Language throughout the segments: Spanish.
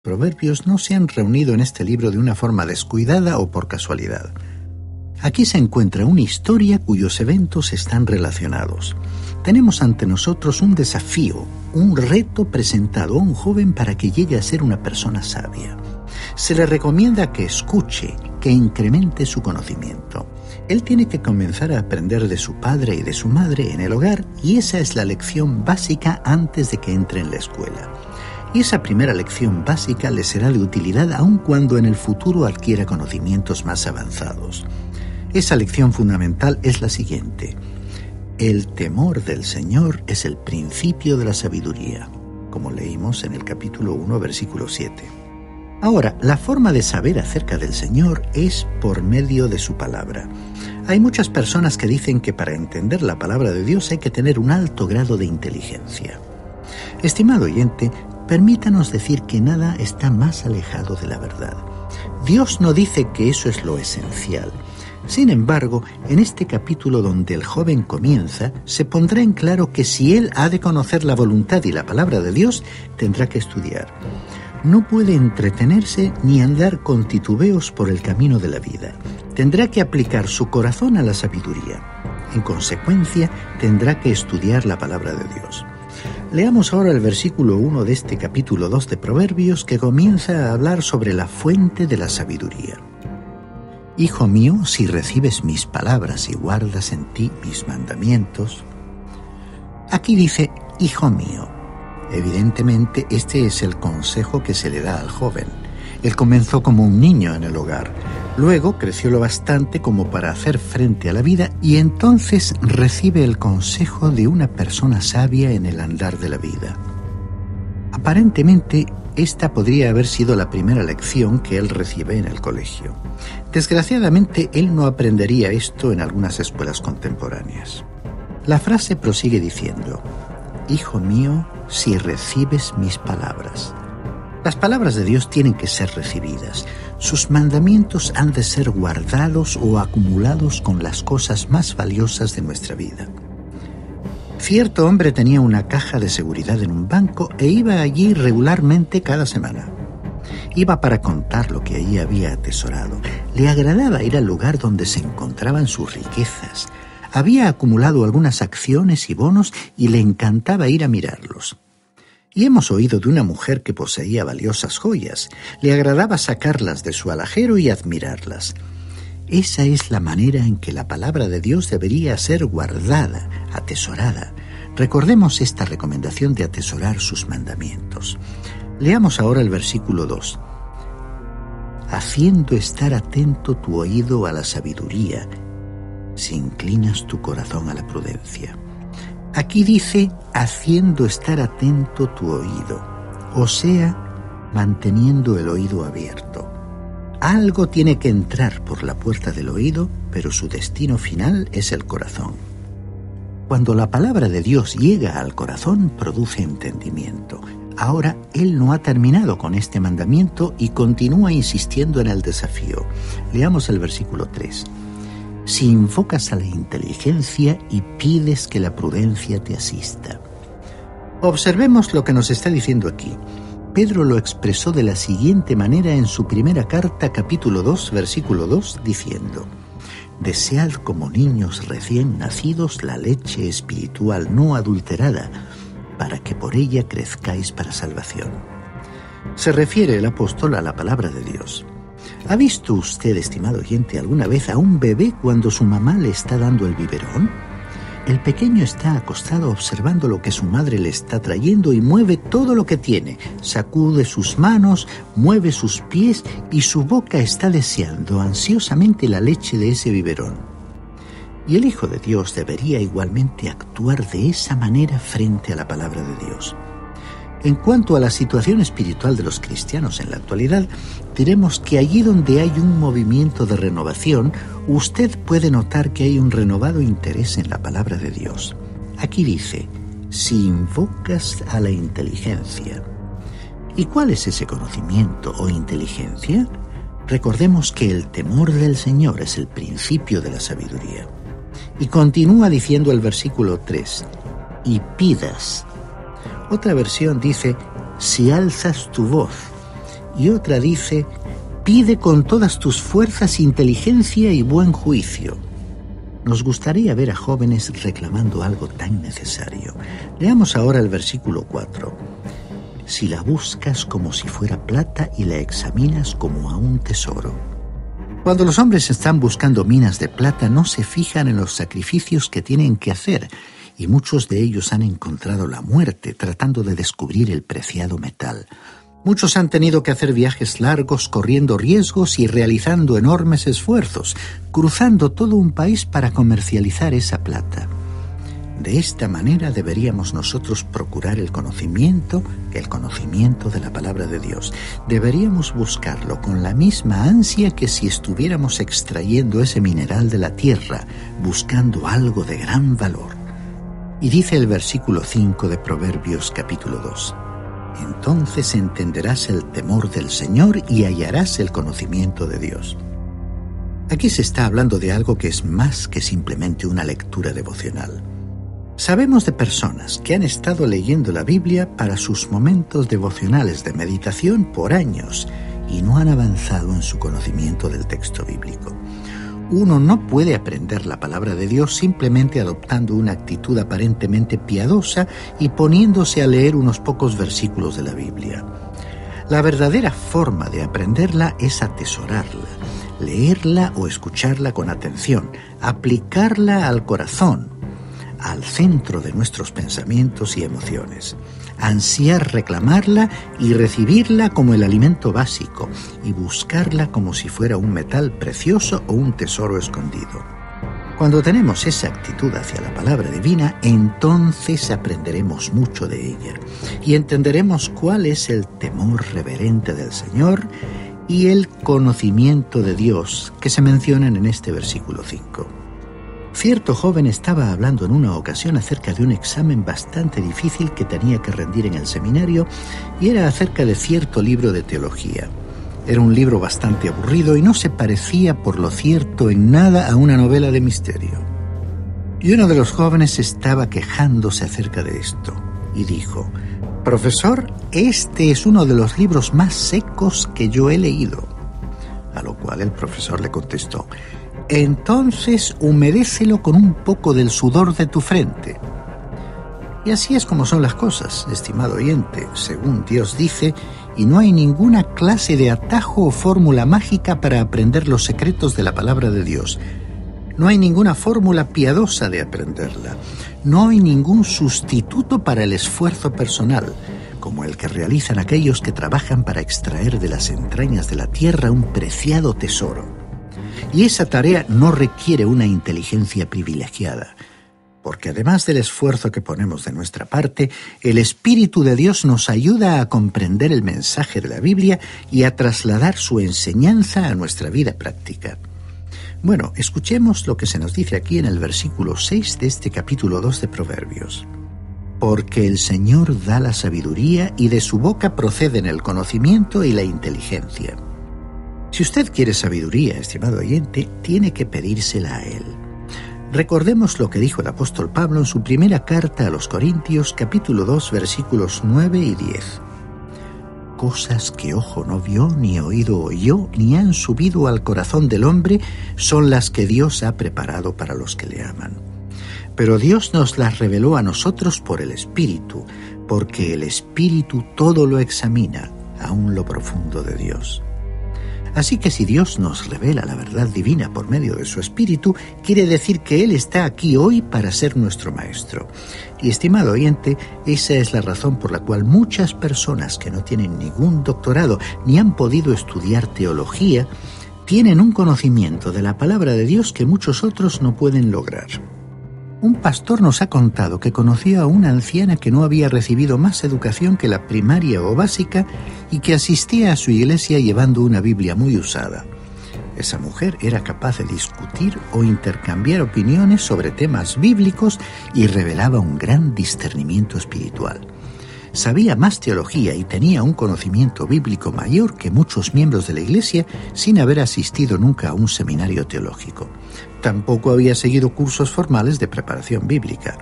Proverbios no se han reunido en este libro de una forma descuidada o por casualidad. Aquí se encuentra una historia cuyos eventos están relacionados. Tenemos ante nosotros un desafío, un reto presentado a un joven para que llegue a ser una persona sabia. Se le recomienda que escuche, que incremente su conocimiento. Él tiene que comenzar a aprender de su padre y de su madre en el hogar, y esa es la lección básica antes de que entre en la escuela. Y esa primera lección básica le será de utilidad aun cuando en el futuro adquiera conocimientos más avanzados. Esa lección fundamental es la siguiente: el temor del Señor es el principio de la sabiduría, como leímos en el capítulo 1, versículo 7. Ahora, la forma de saber acerca del Señor es por medio de su palabra. Hay muchas personas que dicen que para entender la palabra de Dios hay que tener un alto grado de inteligencia. Estimado oyente, permítanos decir que nada está más alejado de la verdad. Dios no dice que eso es lo esencial. Sin embargo, en este capítulo donde el joven comienza, se pondrá en claro que si él ha de conocer la voluntad y la palabra de Dios, tendrá que estudiar. No puede entretenerse ni andar con titubeos por el camino de la vida. Tendrá que aplicar su corazón a la sabiduría. En consecuencia, tendrá que estudiar la palabra de Dios. Leamos ahora el versículo 1 de este capítulo 2 de Proverbios, que comienza a hablar sobre la fuente de la sabiduría. Hijo mío, si recibes mis palabras y guardas en ti mis mandamientos. Aquí dice, hijo mío. Evidentemente, este es el consejo que se le da al joven. Él comenzó como un niño en el hogar. Luego creció lo bastante como para hacer frente a la vida y entonces recibe el consejo de una persona sabia en el andar de la vida. Aparentemente, esta podría haber sido la primera lección que él recibe en el colegio. Desgraciadamente, él no aprendería esto en algunas escuelas contemporáneas. La frase prosigue diciendo, hijo mío, si recibes mis palabras. Las palabras de Dios tienen que ser recibidas. Sus mandamientos han de ser guardados o acumulados con las cosas más valiosas de nuestra vida. Cierto hombre tenía una caja de seguridad en un banco e iba allí regularmente cada semana. Iba para contar lo que allí había atesorado. Le agradaba ir al lugar donde se encontraban sus riquezas. Había acumulado algunas acciones y bonos y le encantaba ir a mirarlos. Y hemos oído de una mujer que poseía valiosas joyas. Le agradaba sacarlas de su alajero y admirarlas. Esa es la manera en que la palabra de Dios debería ser guardada, atesorada. Recordemos esta recomendación de atesorar sus mandamientos. Leamos ahora el versículo 2. Haciendo estar atento tu oído a la sabiduría, si inclinas tu corazón a la prudencia. Aquí dice, haciendo estar atento tu oído, o sea, manteniendo el oído abierto. Algo tiene que entrar por la puerta del oído, pero su destino final es el corazón. Cuando la palabra de Dios llega al corazón, produce entendimiento. Ahora, él no ha terminado con este mandamiento y continúa insistiendo en el desafío. Leamos el versículo 3. Si invocas a la inteligencia y pides que la prudencia te asista. Observemos lo que nos está diciendo aquí. Pedro lo expresó de la siguiente manera en su primera carta, capítulo 2, versículo 2, diciendo: Desead como niños recién nacidos la leche espiritual no adulterada, para que por ella crezcáis para salvación. Se refiere el apóstol a la palabra de Dios. ¿Ha visto usted, estimado oyente, alguna vez a un bebé cuando su mamá le está dando el biberón? El pequeño está acostado observando lo que su madre le está trayendo y mueve todo lo que tiene. Sacude sus manos, mueve sus pies y su boca está deseando ansiosamente la leche de ese biberón. Y el Hijo de Dios debería igualmente actuar de esa manera frente a la palabra de Dios. En cuanto a la situación espiritual de los cristianos en la actualidad, diremos que allí donde hay un movimiento de renovación, usted puede notar que hay un renovado interés en la palabra de Dios. Aquí dice, si invocas a la inteligencia. ¿Y cuál es ese conocimiento o inteligencia? Recordemos que el temor del Señor es el principio de la sabiduría. Y continúa diciendo el versículo 3, y pidas. Otra versión dice, si alzas tu voz. y otra dice: pide con todas tus fuerzas inteligencia y buen juicio. Nos gustaría ver a jóvenes reclamando algo tan necesario. Leamos ahora el versículo 4. Si la buscas como si fuera plata y la examinas como a un tesoro. Cuando los hombres están buscando minas de plata, no se fijan en los sacrificios que tienen que hacer, y muchos de ellos han encontrado la muerte tratando de descubrir el preciado metal. Muchos han tenido que hacer viajes largos, corriendo riesgos y realizando enormes esfuerzos, cruzando todo un país para comercializar esa plata. De esta manera deberíamos nosotros procurar el conocimiento de la palabra de Dios. Deberíamos buscarlo con la misma ansia que si estuviéramos extrayendo ese mineral de la tierra, buscando algo de gran valor. Y dice el versículo 5 de Proverbios capítulo 2. Entonces entenderás el temor del Señor y hallarás el conocimiento de Dios. Aquí se está hablando de algo que es más que simplemente una lectura devocional. Sabemos de personas que han estado leyendo la Biblia para sus momentos devocionales de meditación por años y no han avanzado en su conocimiento del texto bíblico. Uno no puede aprender la palabra de Dios simplemente adoptando una actitud aparentemente piadosa y poniéndose a leer unos pocos versículos de la Biblia. La verdadera forma de aprenderla es atesorarla, leerla o escucharla con atención, aplicarla al corazón, al centro de nuestros pensamientos y emociones, ansiar reclamarla y recibirla como el alimento básico y buscarla como si fuera un metal precioso o un tesoro escondido. Cuando tenemos esa actitud hacia la palabra divina, entonces aprenderemos mucho de ella y entenderemos cuál es el temor reverente del Señor y el conocimiento de Dios que se mencionan en este versículo 5. Cierto joven estaba hablando en una ocasión acerca de un examen bastante difícil que tenía que rendir en el seminario y era acerca de cierto libro de teología. Era un libro bastante aburrido y no se parecía por lo cierto en nada a una novela de misterio. Y uno de los jóvenes estaba quejándose acerca de esto y dijo: «Profesor, este es uno de los libros más secos que yo he leído». A lo cual el profesor le contestó: «Entonces humedécelo con un poco del sudor de tu frente». Y así es como son las cosas, estimado oyente, según Dios dice, y no hay ninguna clase de atajo o fórmula mágica para aprender los secretos de la palabra de Dios. No hay ninguna fórmula piadosa de aprenderla. No hay ningún sustituto para el esfuerzo personal, como el que realizan aquellos que trabajan para extraer de las entrañas de la tierra un preciado tesoro. Y esa tarea no requiere una inteligencia privilegiada, porque además del esfuerzo que ponemos de nuestra parte, el Espíritu de Dios nos ayuda a comprender el mensaje de la Biblia y a trasladar su enseñanza a nuestra vida práctica. Bueno, escuchemos lo que se nos dice aquí en el versículo 6 de este capítulo 2 de Proverbios. Porque el Señor da la sabiduría y de su boca proceden el conocimiento y la inteligencia. Si usted quiere sabiduría, estimado oyente, tiene que pedírsela a Él. Recordemos lo que dijo el apóstol Pablo en su primera carta a los Corintios, capítulo 2, versículos 9 y 10. Cosas que ojo no vio, ni oído oyó, ni han subido al corazón del hombre, son las que Dios ha preparado para los que le aman. Pero Dios nos las reveló a nosotros por el Espíritu, porque el Espíritu todo lo examina, aun lo profundo de Dios. Así que si Dios nos revela la verdad divina por medio de su Espíritu, quiere decir que Él está aquí hoy para ser nuestro Maestro. Y estimado oyente, esa es la razón por la cual muchas personas que no tienen ningún doctorado ni han podido estudiar teología, tienen un conocimiento de la palabra de Dios que muchos otros no pueden lograr. Un pastor nos ha contado que conocía a una anciana que no había recibido más educación que la primaria o básica y que asistía a su iglesia llevando una Biblia muy usada. Esa mujer era capaz de discutir o intercambiar opiniones sobre temas bíblicos y revelaba un gran discernimiento espiritual. Sabía más teología y tenía un conocimiento bíblico mayor que muchos miembros de la iglesia sin haber asistido nunca a un seminario teológico. Tampoco había seguido cursos formales de preparación bíblica,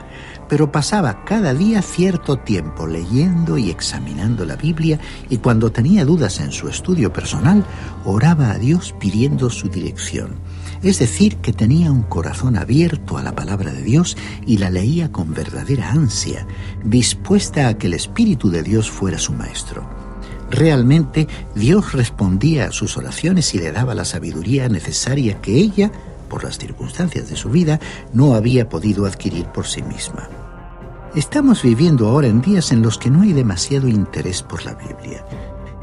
pero pasaba cada día cierto tiempo leyendo y examinando la Biblia, y cuando tenía dudas en su estudio personal, oraba a Dios pidiendo su dirección. Es decir, que tenía un corazón abierto a la palabra de Dios y la leía con verdadera ansia, dispuesta a que el Espíritu de Dios fuera su maestro. Realmente, Dios respondía a sus oraciones y le daba la sabiduría necesaria que ella, por las circunstancias de su vida, no había podido adquirir por sí misma. Estamos viviendo ahora en días en los que no hay demasiado interés por la Biblia.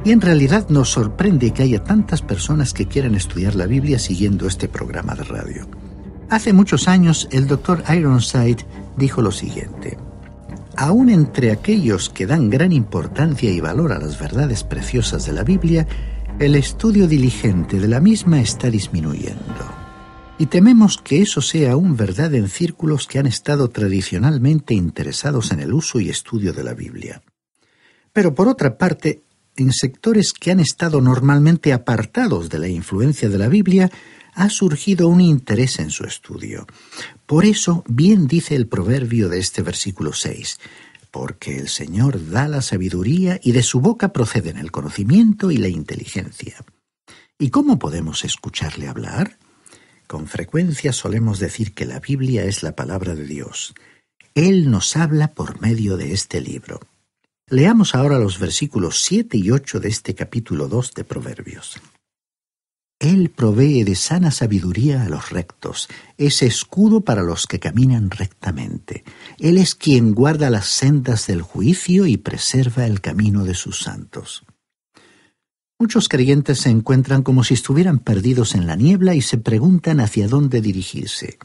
Y en realidad nos sorprende que haya tantas personas que quieran estudiar la Biblia siguiendo este programa de radio. Hace muchos años, el Dr. Ironside dijo lo siguiente: aún entre aquellos que dan gran importancia y valor a las verdades preciosas de la Biblia, el estudio diligente de la misma está disminuyendo. Y tememos que eso sea aún verdad en círculos que han estado tradicionalmente interesados en el uso y estudio de la Biblia. Pero por otra parte, en sectores que han estado normalmente apartados de la influencia de la Biblia, ha surgido un interés en su estudio. Por eso, bien dice el proverbio de este versículo 6, porque el Señor da la sabiduría y de su boca proceden el conocimiento y la inteligencia. ¿Y cómo podemos escucharle hablar? Con frecuencia solemos decir que la Biblia es la palabra de Dios. Él nos habla por medio de este libro. Leamos ahora los versículos 7 y 8 de este capítulo 2 de Proverbios. Él provee de sana sabiduría a los rectos, es escudo para los que caminan rectamente. Él es quien guarda las sendas del juicio y preserva el camino de sus santos. Muchos creyentes se encuentran como si estuvieran perdidos en la niebla y se preguntan hacia dónde dirigirse.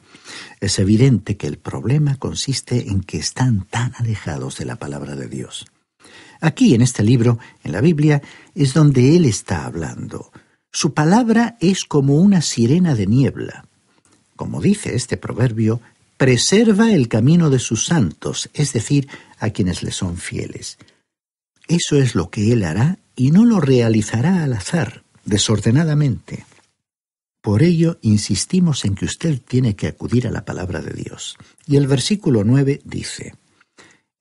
Es evidente que el problema consiste en que están tan alejados de la palabra de Dios. Aquí, en este libro, en la Biblia, es donde Él está hablando. Su palabra es como una sirena de niebla. Como dice este proverbio, preserva el camino de sus santos, es decir, a quienes le son fieles. Eso es lo que Él hará y no lo realizará al azar, desordenadamente. Por ello, insistimos en que usted tiene que acudir a la palabra de Dios. Y el versículo 9 dice: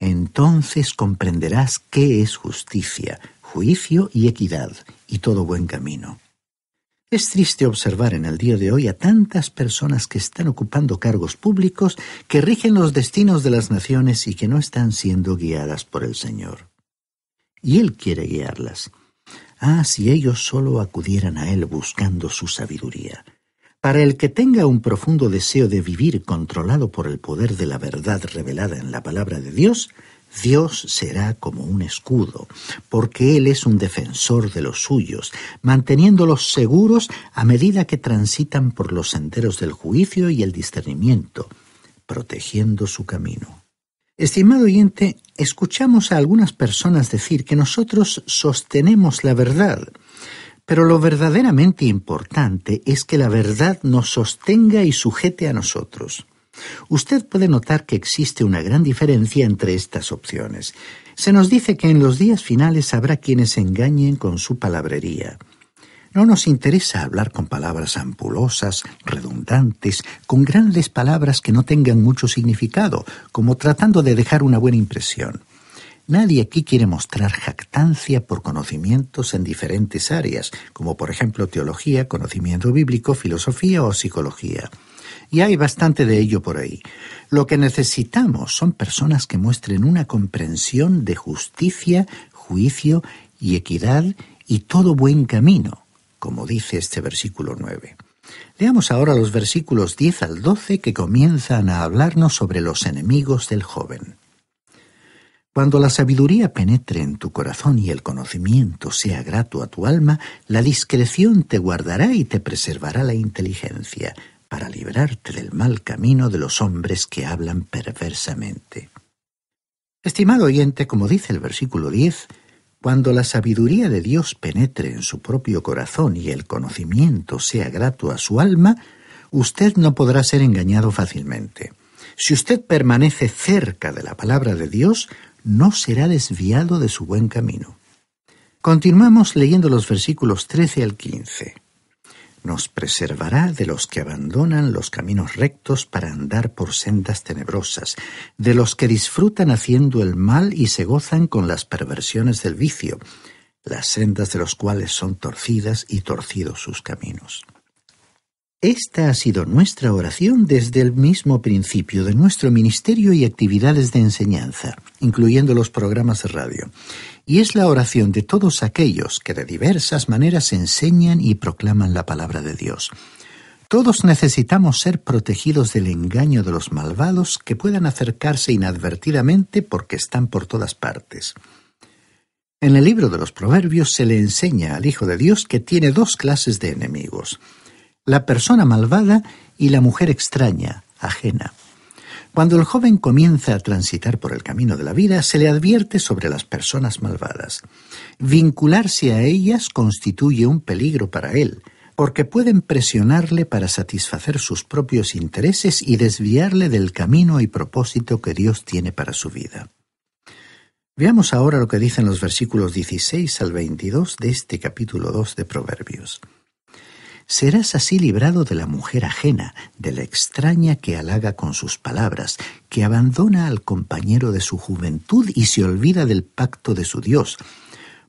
entonces comprenderás qué es justicia, juicio y equidad, y todo buen camino. Es triste observar en el día de hoy a tantas personas que están ocupando cargos públicos que rigen los destinos de las naciones y que no están siendo guiadas por el Señor. Y Él quiere guiarlas. Si ellos solo acudieran a Él buscando su sabiduría. Para el que tenga un profundo deseo de vivir controlado por el poder de la verdad revelada en la palabra de Dios, Dios será como un escudo, porque Él es un defensor de los suyos, manteniéndolos seguros a medida que transitan por los senderos del juicio y el discernimiento, protegiendo su camino. Estimado oyente, escuchamos a algunas personas decir que nosotros sostenemos la verdad, pero lo verdaderamente importante es que la verdad nos sostenga y sujete a nosotros. Usted puede notar que existe una gran diferencia entre estas opciones. Se nos dice que en los días finales habrá quienes engañen con su palabrería. No nos interesa hablar con palabras ampulosas, redundantes, con grandes palabras que no tengan mucho significado, como tratando de dejar una buena impresión. Nadie aquí quiere mostrar jactancia por conocimientos en diferentes áreas, como por ejemplo teología, conocimiento bíblico, filosofía o psicología. Y hay bastante de ello por ahí. Lo que necesitamos son personas que muestren una comprensión de justicia, juicio y equidad y todo buen camino, como dice este versículo 9. Leamos ahora los versículos 10 al 12 que comienzan a hablarnos sobre los enemigos del joven. Cuando la sabiduría penetre en tu corazón y el conocimiento sea grato a tu alma, la discreción te guardará y te preservará la inteligencia, para librarte del mal camino de los hombres que hablan perversamente. Estimado oyente, como dice el versículo 10, cuando la sabiduría de Dios penetre en su propio corazón y el conocimiento sea grato a su alma, usted no podrá ser engañado fácilmente. Si usted permanece cerca de la palabra de Dios, no será desviado de su buen camino. Continuamos leyendo los versículos 13 al 15. Nos preservará de los que abandonan los caminos rectos para andar por sendas tenebrosas, de los que disfrutan haciendo el mal y se gozan con las perversiones del vicio, las sendas de los cuales son torcidas y torcidos sus caminos. Esta ha sido nuestra oración desde el mismo principio de nuestro ministerio y actividades de enseñanza, incluyendo los programas de radio. Y es la oración de todos aquellos que de diversas maneras enseñan y proclaman la palabra de Dios. Todos necesitamos ser protegidos del engaño de los malvados que puedan acercarse inadvertidamente porque están por todas partes. En el libro de los Proverbios se le enseña al Hijo de Dios que tiene dos clases de enemigos: la persona malvada y la mujer extraña, ajena. Cuando el joven comienza a transitar por el camino de la vida, se le advierte sobre las personas malvadas. Vincularse a ellas constituye un peligro para él, porque pueden presionarle para satisfacer sus propios intereses y desviarle del camino y propósito que Dios tiene para su vida. Veamos ahora lo que dicen los versículos 16 al 22 de este capítulo 2 de Proverbios. Serás así librado de la mujer ajena, de la extraña que halaga con sus palabras, que abandona al compañero de su juventud y se olvida del pacto de su Dios,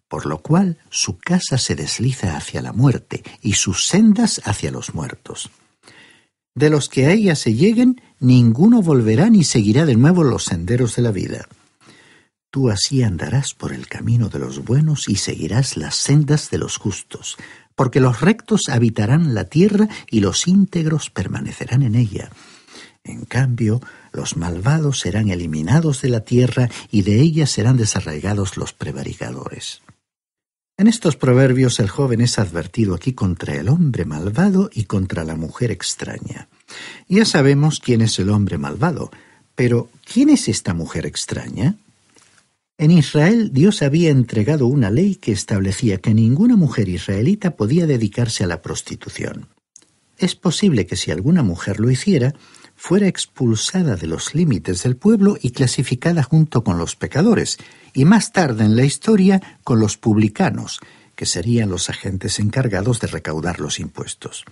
por lo cual su casa se desliza hacia la muerte y sus sendas hacia los muertos. De los que a ella se lleguen, ninguno volverá ni seguirá de nuevo los senderos de la vida. Tú así andarás por el camino de los buenos y seguirás las sendas de los justos, porque los rectos habitarán la tierra y los íntegros permanecerán en ella. En cambio, los malvados serán eliminados de la tierra y de ella serán desarraigados los prevaricadores. En estos proverbios el joven es advertido aquí contra el hombre malvado y contra la mujer extraña. Ya sabemos quién es el hombre malvado, pero ¿quién es esta mujer extraña? En Israel, Dios había entregado una ley que establecía que ninguna mujer israelita podía dedicarse a la prostitución. Es posible que si alguna mujer lo hiciera, fuera expulsada de los límites del pueblo y clasificada junto con los pecadores, y más tarde en la historia con los publicanos, que serían los agentes encargados de recaudar los impuestos.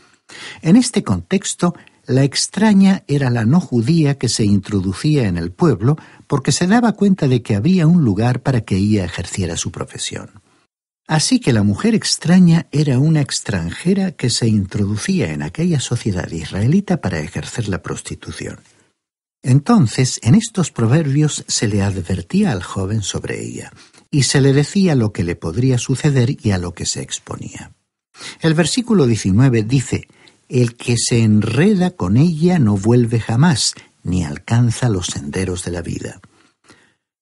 En este contexto, la extraña era la no judía que se introducía en el pueblo porque se daba cuenta de que había un lugar para que ella ejerciera su profesión. Así que la mujer extraña era una extranjera que se introducía en aquella sociedad israelita para ejercer la prostitución. Entonces, en estos proverbios se le advertía al joven sobre ella, y se le decía lo que le podría suceder y a lo que se exponía. El versículo 19 dice: «El que se enreda con ella no vuelve jamás, ni alcanza los senderos de la vida».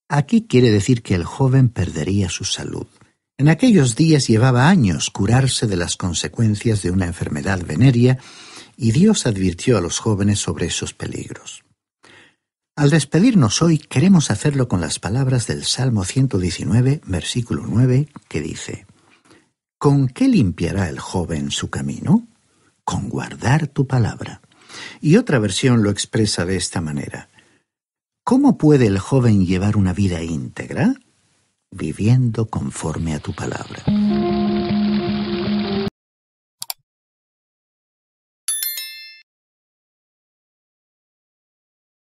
Aquí quiere decir que el joven perdería su salud. En aquellos días llevaba años curarse de las consecuencias de una enfermedad venérea, y Dios advirtió a los jóvenes sobre esos peligros. Al despedirnos hoy, queremos hacerlo con las palabras del Salmo 119, versículo 9, que dice: «¿Con qué limpiará el joven su camino? Con guardar tu palabra». Y otra versión lo expresa de esta manera: «¿Cómo puede el joven llevar una vida íntegra? Viviendo conforme a tu palabra».